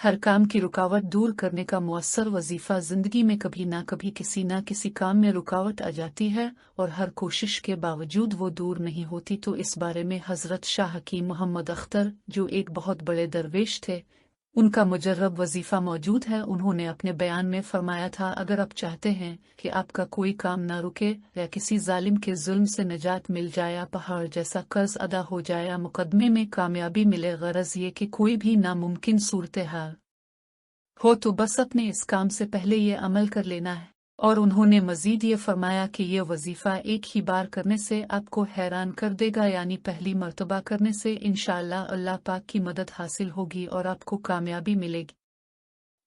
हर काम की रुकावट दूर करने का मुअस्सर वजीफा जिंदगी में कभी ना कभी किसी ना किसी काम में रुकावट आ जाती है और हर कोशिश के बावजूद वो दूर नहीं होती। तो इस बारे में हजरत शाह हकीम मोहम्मद अख्तर, जो एक बहुत बड़े दरवेश थे, उनका मुजर्रब वजीफा मौजूद है। उन्होंने अपने बयान में फरमाया था, अगर आप चाहते हैं कि आपका कोई काम ना रुके या किसी जालिम के जुल्म से निजात मिल जाए या पहाड़ जैसा कर्ज अदा हो जाए या मुकदमे में कामयाबी मिले, गरज ये कि कोई भी नामुमकिन सूरत हाल हो, तो बस अपने इस काम से पहले ये अमल कर लेना है। और उन्होंने मजीद ये फरमाया कि यह वजीफा एक ही बार करने से आपको हैरान कर देगा, यानी पहली मर्तबा करने से इंशाअल्लाह अल्लाह पाक की मदद हासिल होगी और आपको कामयाबी मिलेगी।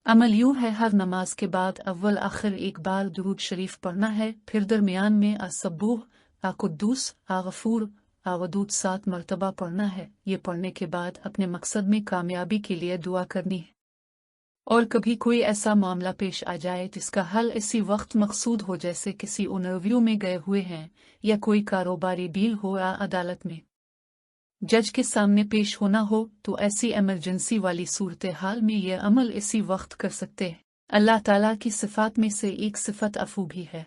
अमल यूं है, हर नमाज के बाद अव्वल आखिर एक बार दुरूद शरीफ पढ़ना है, फिर दरमियान में अस्सबूह, आकुद्दूस, आगफूर, आवदूद 7 मर्तबा पढ़ना है। ये पढ़ने के बाद अपने मकसद में कामयाबी के लिए दुआ करनी है। और कभी कोई ऐसा मामला पेश आ जाए जिसका हल इसी वक्त मकसूद हो, जैसे किसी इंटरव्यू में गए हुए हैं या कोई कारोबारी डील हो या अदालत में जज के सामने पेश होना हो, तो ऐसी इमरजेंसी वाली सूरत हाल में यह अमल इसी वक्त कर सकते हैं। अल्लाह ताला की सिफात में से एक सिफत अफू भी है,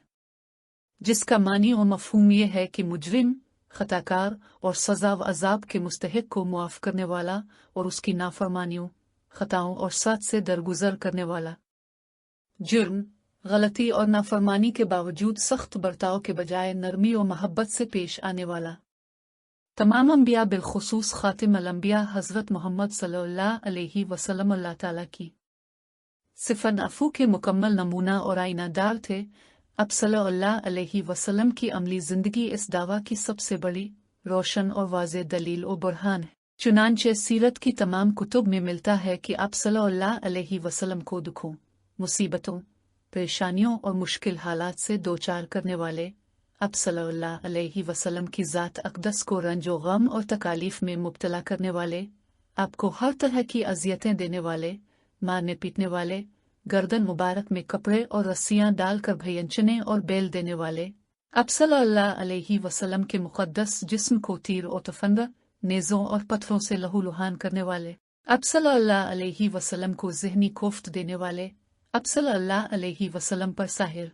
जिसका मानी और मफहूम यह है कि मुजरिम, खताकार और सजा व अजाब के मुस्तहिक को मुआफ करने वाला और उसकी नाफरमानियों, खताओं और साथ से दरगुजर करने वाला। जुर्म, गलती और नाफरमानी के बावजूद सख्त बर्ताव के बजाय नरमी और मोहब्बत से पेश आने वाला। तमाम अंबिया बिलखुसूस खातिम अल अंबिया हज़रत मोहम्मद सल्लल्लाहु अलैहि वसल्लम अल्लाह ताला की सिफत अफू के मुकम्मल नमूना और आईनादार थे। अब सल्लल्लाहु अलैहि वसल्लम की अमली ज़िंदगी इस दावा की सबसे बड़ी, रोशन और वाज़ेह दलील और बुरहान है। चुनांचे सीरत की तमाम कुतुब में मिलता है कि आप सल्लल्लाहु अलैहि वसल्लम को दुखों, मुसीबतों, परेशानियों और मुश्किल हालात से दो चार करने वाले, आप सल्लल्लाहु अलैहि वसल्लम की ज़ात अक़दस को रंजो गम और तकालीफ में मुब्तला करने वाले, आपको हर तरह की अज़ियतें देने वाले, मारने पीटने वाले, गर्दन मुबारक में कपड़े और रस्सियाँ डालकर भयंचने और बेल देने वाले, आप सल्लल्लाहु अलैहि वसल्लम के मुक़द्दस जिस्म को तीर और तफंगा, नेज़ों और पत्थरों से लहूलुहान करने वाले, अब सल्लल्लाहु अलैहि वसल्लम को ज़हनी कोफ्त देने वाले, अब सल्लल्लाहु अलैहि वसल्लम पर साहिर,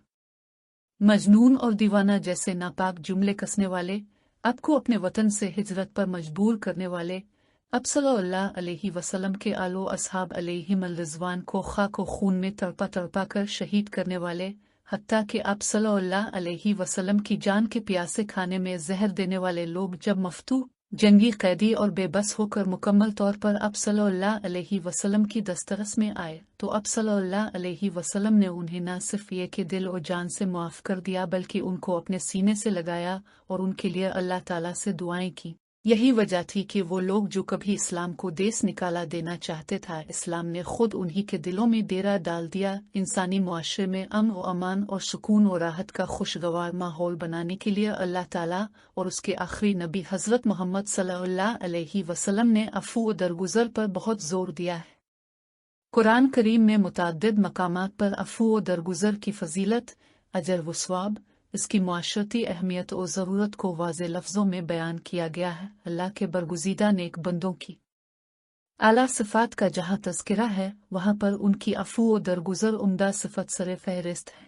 मजनून और दीवाना जैसे नापाक जुमले कसने वाले, आपको अपने वतन से हिजरत पर मजबूर करने वाले, अब सल्लल्लाहु अलैहि वसल्लम के आलो असहाब अलैहिम रिज़वान को खाक और खून में तड़पा तड़पा कर शहीद करने वाले, हत्ता कि आप सल्लल्लाहु अलैहि वसल्लम की जान के प्यासे खाने में जहर देने वाले लोग जब मफ्तू, जंगी कैदी और बेबस होकर मुकम्मल तौर पर अब सल्लल्लाहु अलैहि वसल्लम की दस्तरस में आए, तो अब सल्लल्लाहु अलैहि वसल्लम ने उन्हें न सिर्फ ये कि दिल और जान से मुआफ़ कर दिया, बल्कि उनको अपने सीने से लगाया और उनके लिए अल्लाह ताला से दुआएं की। यही वजह थी कि वो लोग जो कभी इस्लाम को देश निकाला देना चाहते था, इस्लाम ने खुद उन्हीं के दिलों में डेरा डाल दिया। इंसानी मुआशरे में अमन और अमान और सुकून और राहत का खुशगवार माहौल बनाने के लिए अल्लाह ताला और उसके आखिरी नबी हज़रत मोहम्मद सल्लल्लाहु अलैहि वसल्लम ने अफू और दरगुजर पर बहुत जोर दिया है। कुरान करीम में मुतअद्दिद मकामात पर अफू और दरगुजर की फजीलत, अजर व सवाब, इसकी मुआशरती अहमियत और ज़रूरत को वाज़ेह लफ्ज़ों में बयान किया गया है। अल्लाह के बरगुज़ीदा नेक बंदों की आला सिफ़ात का जहाँ तज़किरा है, वहाँ पर उनकी अफू और दरगुजर उम्दा सिफ़त सरे फ़हरिस्त है।